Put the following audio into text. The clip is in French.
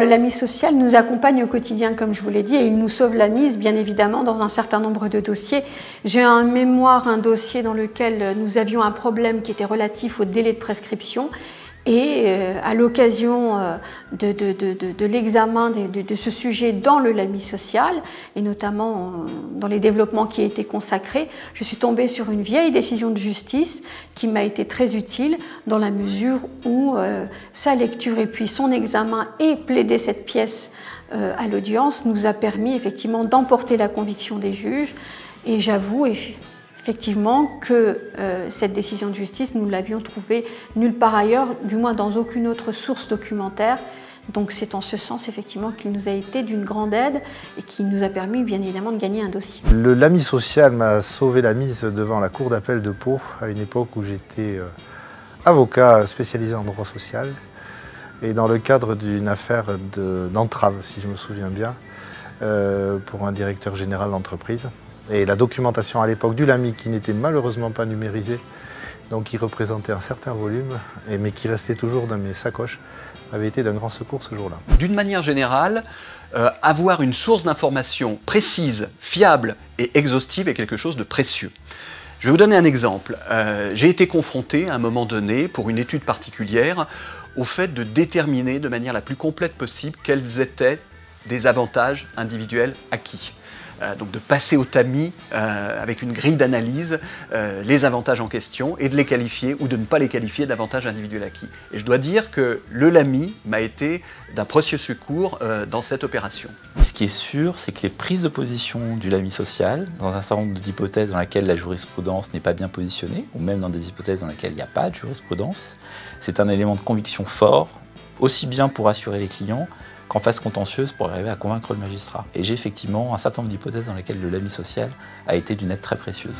L'AMI social nous accompagne au quotidien, comme je vous l'ai dit, et il nous sauve la mise, bien évidemment, dans un certain nombre de dossiers. J'ai en mémoire un dossier dans lequel nous avions un problème qui était relatif au délai de prescription. Et à l'occasion de l'examen de ce sujet dans le LAMI social, et notamment dans les développements qui étaient consacrés, je suis tombée sur une vieille décision de justice qui m'a été très utile dans la mesure où sa lecture et puis son examen et plaider cette pièce à l'audience nous a permis effectivement d'emporter la conviction des juges. Et j'avoue effectivement que cette décision de justice, nous l'avions trouvée nulle part ailleurs, du moins dans aucune autre source documentaire. Donc c'est en ce sens effectivement qu'il nous a été d'une grande aide et qui nous a permis bien évidemment de gagner un dossier. Le LAMI social m'a sauvé la mise devant la cour d'appel de Pau à une époque où j'étais avocat spécialisé en droit social et dans le cadre d'une affaire d'entrave, si je me souviens bien, pour un directeur général d'entreprise. Et la documentation à l'époque du LAMI, qui n'était malheureusement pas numérisée, donc qui représentait un certain volume, mais qui restait toujours dans mes sacoches, avait été d'un grand secours ce jour-là. D'une manière générale, avoir une source d'information précise, fiable et exhaustive est quelque chose de précieux. Je vais vous donner un exemple. J'ai été confronté à un moment donné, pour une étude particulière, au fait de déterminer de manière la plus complète possible quels étaient des avantages individuels acquis. Donc de passer au tamis avec une grille d'analyse les avantages en question et de les qualifier ou de ne pas les qualifier d'avantages individuels acquis. Et je dois dire que le LAMI m'a été d'un précieux secours dans cette opération. Ce qui est sûr, c'est que les prises de position du LAMI social, dans un certain nombre d'hypothèses dans lesquelles la jurisprudence n'est pas bien positionnée, ou même dans des hypothèses dans lesquelles il n'y a pas de jurisprudence, c'est un élément de conviction fort, aussi bien pour assurer les clients qu'en phase contentieuse pour arriver à convaincre le magistrat. Et j'ai effectivement un certain nombre d'hypothèses dans lesquelles le LAMI social a été d'une aide très précieuse.